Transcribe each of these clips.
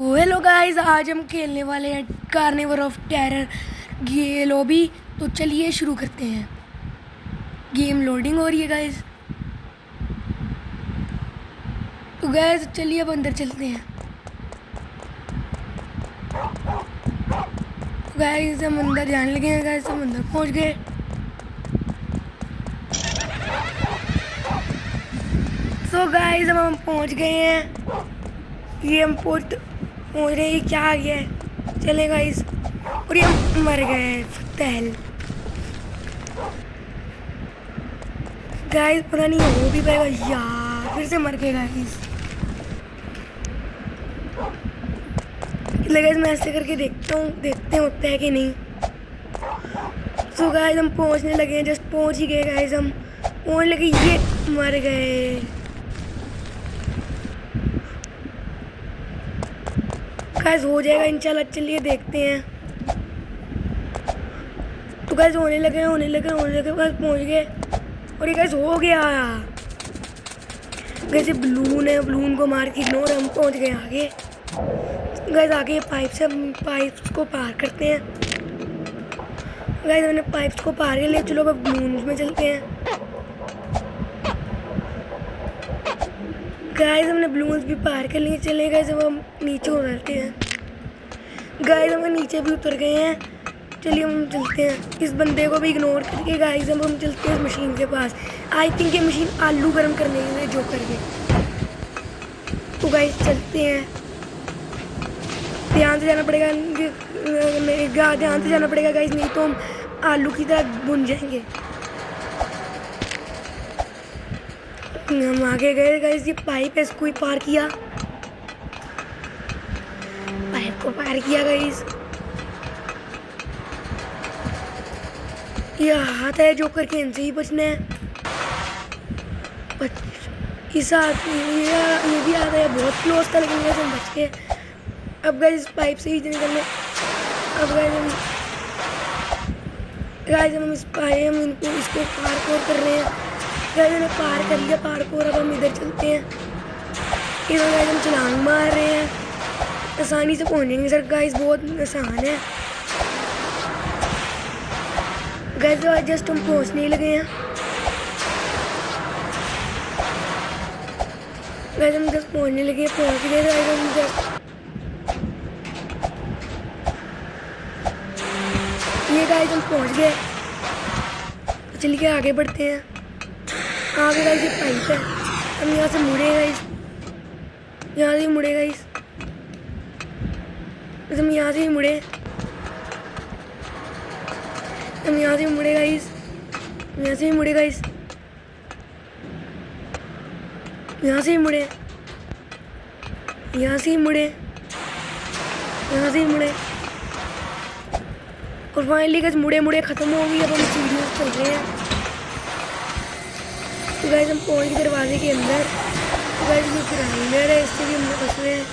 Hello guys, आज हम खेलने वाले हैं कार्निवल ऑफ टेरर ये लॉबी। तो चलिए शुरू करते हैं। गेम लोडिंग हो रही है गाइस। तो गाइस चलिए अब अंदर चलते हैं। तो गाइस हम अंदर जाने लगे हैं। गाइस हम अंदर पहुंच गए। सो गाइस हम पहुंच गए हैं। ये हम पहुंच रहे हैं। क्या आ गया है? चले गाइस। और ये हम मर गए। फतेहल गाइस, पता नहीं हो भी पाएगा यार। फिर से मर गए गाइस। गाइस मैं ऐसे करके देखता हूँ, देखते हैं होता है कि नहीं। सो गाइस हम पहुँचने लगे हैं। जस्ट पहुँच ही गए गाइस। हम पहुँचने लगे, ये मर गए गाइस। हो जाएगा इंशाल्लाह। चलिए देखते हैं। तो गाइस होने लगे गाइस पहुँच गए। और ये गाइस हो गया। गाइस ये बलून है, बलून को मार के इग्नोर। हम पहुँच गए आगे। गाइस आगे पाइप से हम पाइप्स को पार करते हैं। गाइस हमने पाइप्स को पार कर लिया। चलो अब बलून में चलते हैं। गाइस हमने बलून्स भी पार कर लिए। चले गाइस अब हम नीचे उतरते हैं। गाइस हम नीचे भी उतर गए हैं। चलिए हम चलते हैं। इस बंदे को भी इग्नोर करके गाइस अब हम चलते हैं मशीन के पास। आई थिंक ये मशीन आलू गर्म करने के लिए जो करके। तो गाइस चलते हैं। ध्यान से जाना पड़ेगा, ध्यान से जाना पड़ेगा गाइस, नहीं तो हम आलू की तरह भुन जाएंगे। हम आगे गए गाइस। ये पाइप है, इसको ही पार किया। पाइप को पार किया गाइस। ये हाथ है जो करके इनसे ही बचना है। इस हाथ ये भी आता है, बहुत क्लोज था लेकिन गाइस हम बच गए। अब गाइस पाइप से ही निकलने। अब गाइस हम इसको पार कर रहे हैं। गाइस हमने पार कर लिया पार। अब हम इधर चलते हैं। इधर गाइस हम छलांग मार रहे हैं। आसानी से पहुंचेंगे सर। गाइस बहुत आसान है गाइस। जस्ट हम पहुंचने लगे हैं गाइस। हम जस्ट पहुंचने लगे, पहुंच गए गाइस। हम जस्ट ये गाइस हम पहुंच गए। तो चलिए आगे बढ़ते हैं। आगे गाइस ये पाइप है। हम यहाँ से मुड़े गाइस, यहाँ से ही मुड़े गाइस। हम यहाँ से ही मुड़े, हम यहाँ से ही मुड़े गाइस, यहाँ से ही मुड़े गाइस, यहाँ से ही मुड़े, यहाँ से ही मुड़े, यहाँ से ही मुड़े। और फाइनली गाइस मुड़े खत्म हो गई। अब हम सीढ़ियों से चल रहे हैं। तो गाइस हम पहुंच गए दरवाजे के अंदर। तो गाइस ये ग्राइंडर है, इससे भी हम फंस रहे हैं,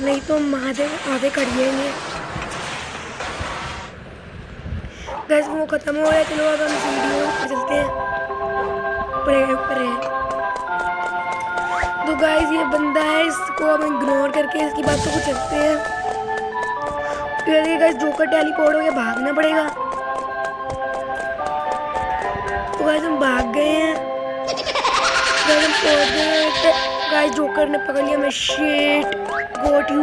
नहीं तो हम आधे कट जाएंगे गाइस। वो खत्म हो गया। चलो अब हम सीढ़ियों पर चलते हैं। ऊपर है। तो गाइस ये बंदा है, इसको हम इग्नोर करके इसकी बातों को चलते हैं। गाइस जोकर टेलीपोर्ट हो गया, भागना पड़ेगा। तो गाइस हम भाग गए हैं। गाइस हम पहुंच गए। गाइस जोकर ने पकड़ लिया। मैं शिट गॉट यू।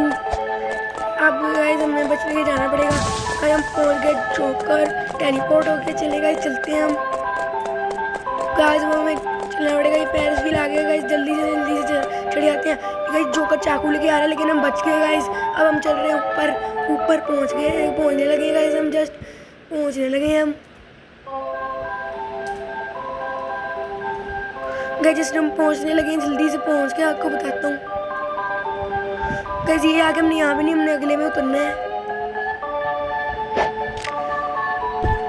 अब गाइस हमें बच के जाना पड़ेगा। गाइस हम पहुंच गए। जोकर टेलीपोर्ट होके चले गए। चलते हैं हम गाइस। वो हमें चलना पड़ेगा। ये पैरिस भी ला गए गाइस। जल्दी से चढ़ जाते हैं। गाइस जोकर चाकू लेके आ रहा है लेकिन हम बच गए गाइस। अब हम चल रहे हैं ऊपर पहुंचने लगे गाइस। हम जस्ट पहुंचने लगे हम गाइस। जस्ट हम पहुंचने लगे। जल्दी से पहुंच के आपको बताता हूँ गाइस। ये आगे हमने यहाँ पे नहीं, हमने अगले में उतरना है।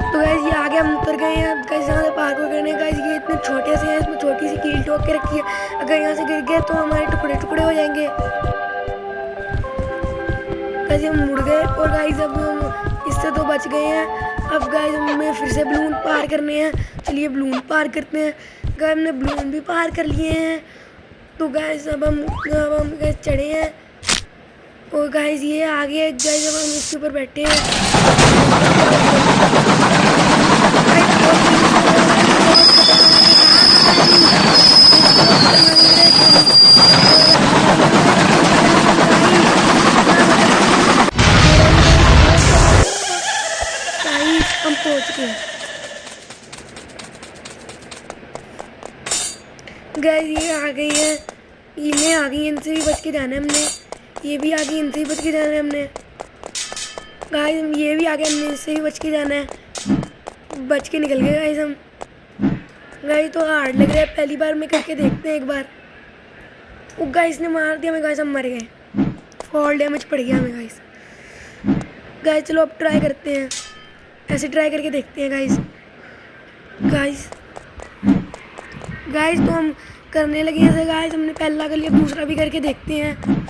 तो गाइस ये आगे हम उतर गए हैं। गाइस यहाँ से पार्कोर करने। गाइस ये इतने छोटे से हैं, इसमें छोटी सी कील ठोक के रखी है। अगर यहाँ से गिर गए तो हमारे टुकड़े हो जाएंगे गाइस। हम मुड़ गए और गाइस अब हम इससे तो बच गए हैं। अब गाइस हमें फिर से बलून पार करने हैं। चलिए बलून पार करते हैं। गाइस हमने बलून भी पार कर लिए हैं। तो गाइस अब हम गाइस चढ़े हैं। तो गाइस ये आ गया गाइस, अब हम इसके ऊपर बैठे हैं। गाइस हम पहुंच गए। गाइस ये आ गई है, ये आ गई, इनसे भी बच के जाना है हमने। ये भी आ गई, इनसे भी बच के जाना है हमने। गाइस ये भी आ गया, हमने इससे भी बच के जाना है। बच के निकल गए गाइस हम। गाइस तो हार्ड लग रहा है, पहली बार में करके देखते हैं एक बार। वो गाइस ने मार दिया हमें गाइस, हम मर गए। फॉल डैमेज पड़ गया हमें गाइस। गाइस चलो अब ट्राई करते हैं, ऐसे ट्राई करके देखते हैं गाइस। गाइस तो हम करने लगे ऐसे गाइस, हमने पहला कर लिया, दूसरा भी करके देखते हैं।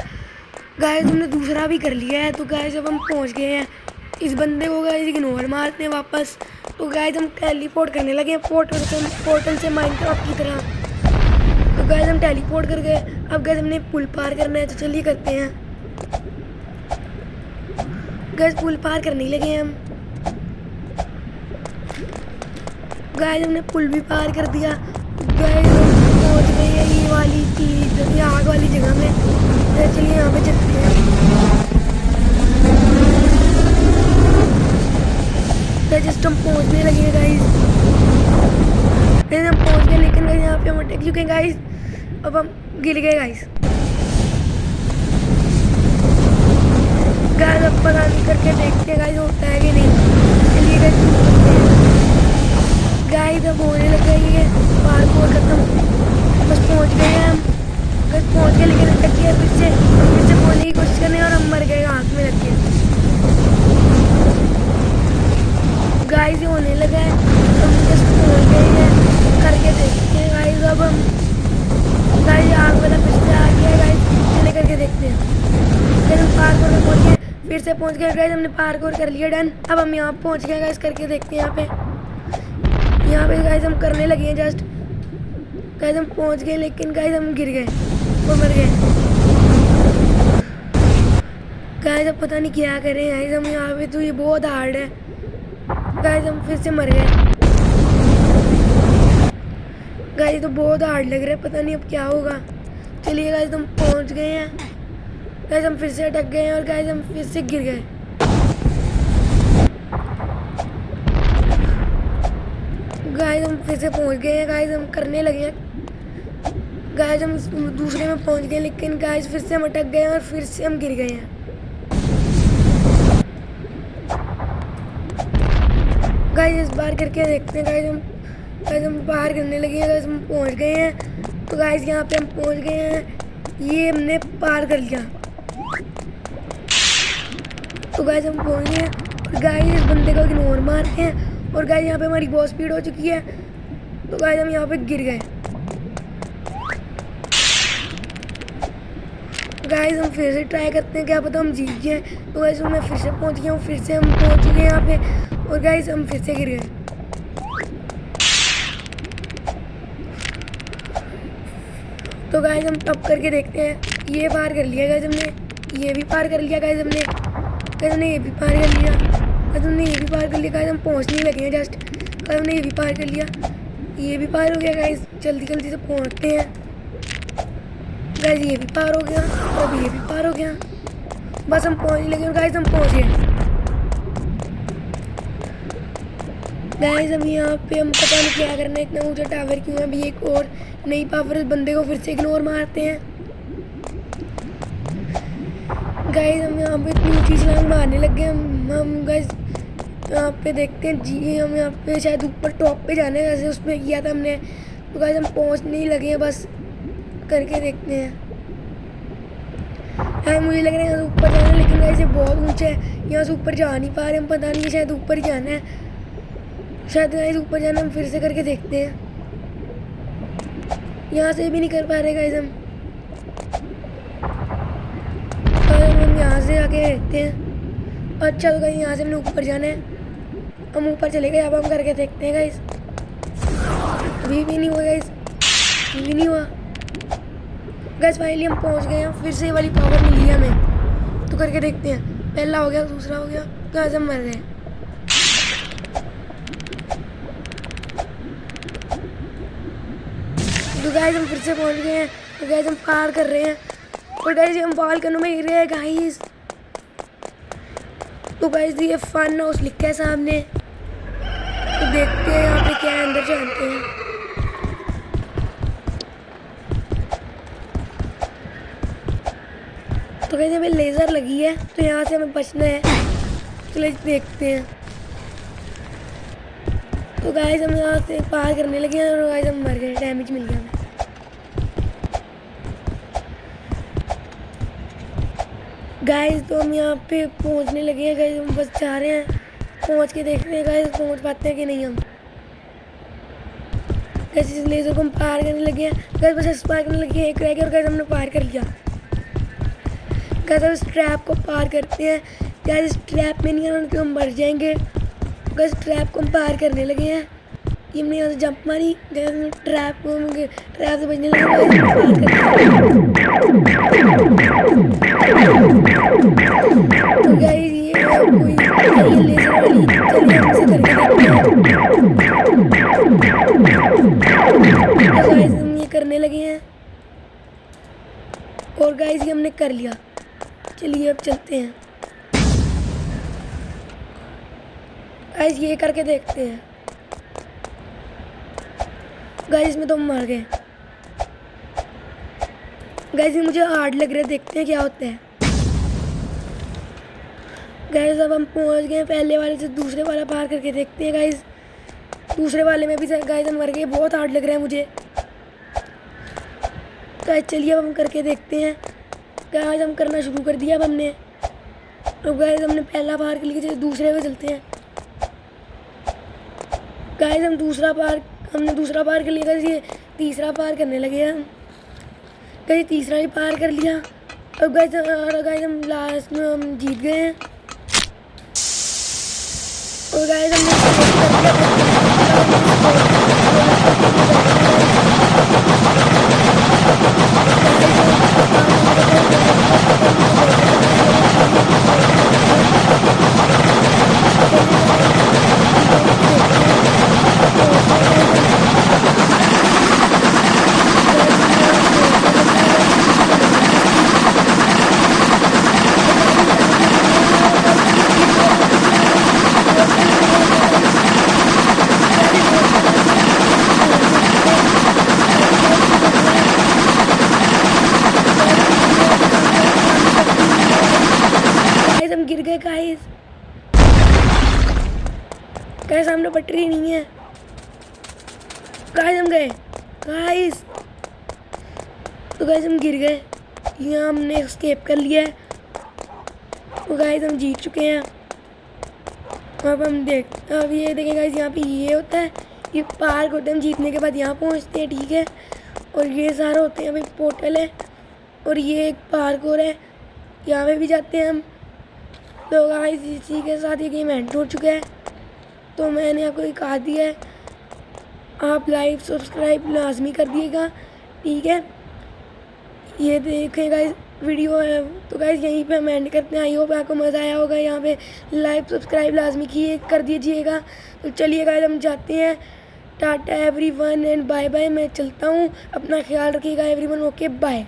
गाइस हमने दूसरा भी कर लिया है। तो गाइस अब हम पहुंच गए हैं, इस बंदे को गाइस इग्नोर मारते हैं वापस। तो गाइस हम टेलीपोर्ट करने लगे हैं पोर्टल से माइनक्राफ्ट की तरह। तो गाइस हम टेलीपोर्ट कर गए। अब गाइस हमने पुल पार करना है, तो चलिए करते हैं। गाइस पुल पार करने लगे हैं हम। गाइस हमने पुल भी पार कर दिया। गाइस हम पहुंच गए हैं ये वाली चीज, ये आग वाली जगह में। तो चलिए यहाँ पे चलते हैं। तो जस्ट हम पहुंचने लगे हैं गाइस। हम पहुंच गए, लेकिन गाइस यहाँ पे हम अटक चुके हैं गाइस। अब हम गिर गए गाइस। गाइस अब पता नहीं, करके देखते हैं गाइस होता है कि नहीं। चलिए गाइस देखते हैं। गाइस अब होने लगा ये पार्कोर खत्म, बस पहुंच गए हैं हम। बस पहुंच गए, लेकिन अटक गया फिर से पहुंचने की कोशिश करने, और हम मर गए, हाथ में लग गए। गाइस ये होने लगा है, हम जस्ट पहुंच गए हैं, करके देखते हैं गाइस। अब हम गाइस आग वाला फिर से आ गया गाइस, चले करके देखते हैं। फिर हम पार्कोर में पहुंच गए, फिर से पहुंच गए गाइस, हमने पार्कोर कर लिया डन। अब हम यहाँ पहुंच गए गाइस, करके देखते हैं। यहाँ पे गाइस हम करने लगे हैं जस्ट। गाइस हम पहुंच गए, लेकिन गाइस हम गिर गए और मर गए। गाइस अब पता नहीं क्या करें गाइस हम यहाँ पे, तो ये बहुत हार्ड है। गाइस हम फिर से मर गए। गाइस तो बहुत हार्ड लग रहा है, पता नहीं अब क्या होगा। चलिए गाइस हम पहुंच गए हैं। गाइस हम फिर से अटक गए हैं, और गाइस हम फिर से गिर गए। गाइस हम फिर से पहुंच गए हैं। गाइस हम करने लगे हैं। गाइस हम दूसरे में पहुंच गए, लेकिन गाइस फिर से हम अटक गए हैं, और फिर से हम गिर गए हैं। गाइस इस बार करके देखते हैं। गाइस हम बाहर करने लगे हैं। गाइस हम पहुंच गए हैं। तो गाइस यहाँ पे हम पहुंच गए हैं, ये हमने पार कर लिया। तो गाइस हम पहुंच गए हैं, और गाइस इस बंदे को इग्नोर मारते हैं। और गाइस यहाँ पे हमारी बहुत स्पीड हो चुकी है। तो गाइस हम यहाँ पे गिर गए। गाइस हम फिर से ट्राई करते हैं, क्या पता हम जीत जाएं। तो गाइस मैं फिर से पहुंच गया हूँ, फिर से हम पहुंच चुके हैं यहाँ पे, और गाइस हम फिर से गिर गए। तो गाइस हम टप करके देखते हैं। ये पार कर लिया गाइस हमने, ये भी पार कर लिया गाइस हमने। गाइस हमने ये भी पार कर लिया। गाइस हमने ये भी पार कर लिया। गाइस हम पहुंचने लगे हैं जस्ट। गाइस हमने ये भी पार कर लिया, ये भी पार हो गया। गाइस जल्दी जल्दी से पहुंचते हैं। गाइस ये भी पार हो गया, अब ये भी पार हो गया। बस हम पहुंचने लगे, गाइस हम पहुंच गए। गाइस हम यहाँ पे हम पता नहीं क्या करना है, इतना ऊंचा टावर क्यों है। अभी एक और नई पावर, इस बंदे को फिर से इग्नोर मारते हैं। गाइस हम यहाँ पे इतनी ऊंची छलांग मारने लग गए। हम गाइस यहाँ पे देखते हैं जी, हम यहाँ पे शायद ऊपर टॉप पे जाना है, जैसे उसमें किया था हमने। तो गाइस हम पहुँचने ही लगे हैं, बस करके देखते हैं। हाँ मुझे लग रहा है यहाँ से ऊपर जाना है, लेकिन गाइस ये बहुत ऊंचा है, यहाँ से ऊपर जा नहीं पा रहे हम। पता नहीं, शायद ऊपर ही जाना है, शायद गाइस ऊपर जाना। हम फिर से करके देखते हैं। यहाँ से भी नहीं कर पा रहे गाइस हम। हम यहाँ से आके देखते हैं। अच्छा तो गाइस यहाँ से हमने ऊपर जाना है, हम ऊपर चले गए। अब हम करके देखते हैं गाइस। अभी भी नहीं हुआ गाइस, अभी भी नहीं हुआ। गाइस फाइनली हम पहुँच गए हैं, फिर से वाली पावर मिली है हमें। तो करके देखते हैं। पहला हो गया, दूसरा हो गया, गाइस हम मर गए। तो गाइस हम फिर से पहुंच गए हैं। तो गाइस हम पार कर रहे हैं और गाइस हम वॉल्केनो में गिर रहे हैं गाइस। तो गाइस ये फन हाउस लिखा है सामने, तो देखते हैं यहाँ पे क्या है, अंदर जानते हैं। तो गाइस हमें लेज़र लगी है, तो यहाँ से हमें बचना है। चलिए देखते हैं। तो गाइस हम यहाँ से पार करने लगे हैं और गाइस हम मर गए, डैमेज मिल गया हमें। गाइस तो हम यहाँ पे पहुँचने लगे हैं गाइस, हम बस जा रहे हैं। पहुँच के देखते हैं गाइस पहुँच पाते हैं कि नहीं हम। गाइस इस लेज़र को हम पार करने लगे हैं गाइस, बस पार करने लगे हैं, एक रह गया और गाइस हमने पार कर लिया। गाइस अब इस ट्रैप को पार करते हैं। गाइस इस ट्रैप में नहीं आना तो हम मर जाएंगे। गाइस ट्रैप को हम पार करने लगे हैं। ये हमने यहाँ से जंप मारी, गाइस ट्रैप से बचने लगे, पार तो गाइस ये कोई लेज़र वाली, चलिए हम इसे करके देखते हैं। तो गाइस हम ये करने लगे हैं और गाइस ये हमने कर लिया। चलिए अब चलते हैं गाइस, ये करके देखते हैं। गाइस इसमें तो हम मर गए। गाइस ये मुझे हार्ड लग रहा है, देखते हैं क्या होता है। गाइस अब हम पहुंच गए पहले वाले से दूसरे वाला पार करके देखते हैं। गाइस दूसरे वाले में भी गाइस हम मर गए, बहुत हार्ड लग रहा है मुझे। गाइस चलिए अब हम करके देखते हैं। गाइस हम करना शुरू कर दिया अब हमने। तो गाइस हमने पहला पार कर लिया, चलिए दूसरे पे चलते हैं। गाइस हमने दूसरा पार कर लिया। गाइस ये तीसरा पार करने लगे हम। गाइस तीसरा ही पार कर लिया। अब गाइस हम लास्ट में हम जीत गए हैं। और गाइस हमने गिर गए गाइस। गाइस सामने पटरी नहीं है। गाइस हम गए गाइस। तो गाइस हम गिर गए, यहाँ हमने एस्केप कर लिया है। तो गाइस हम जीत चुके हैं। अब ये देखें गाइस, यहाँ पे ये होता है, ये पार्क होता है, हम जीतने के बाद यहाँ पहुँचते हैं, ठीक है। और ये सारा होते हैं, अभी पोर्टल है और ये एक पार्क और है, यहाँ पे भी जाते हैं हम। तो गाइस इसी के साथ ये गेम एंड हो चुका है। तो मैंने आपको एक कहा दिया है, आप लाइक सब्सक्राइब लाजमी कर दिएगा, ठीक है। ये देखें गाइस वीडियो है, तो गाइस यहीं पे हम एंड करते हैं। आई होप आपको मज़ा आया होगा। यहाँ पे लाइक सब्सक्राइब लाजमी कर दीजिएगा। तो चलिए गाइस हम जाते हैं। Tata everyone and bye bye. मैं चलता हूँ, अपना ख्याल रखिएगा एवरीवन। Okay bye.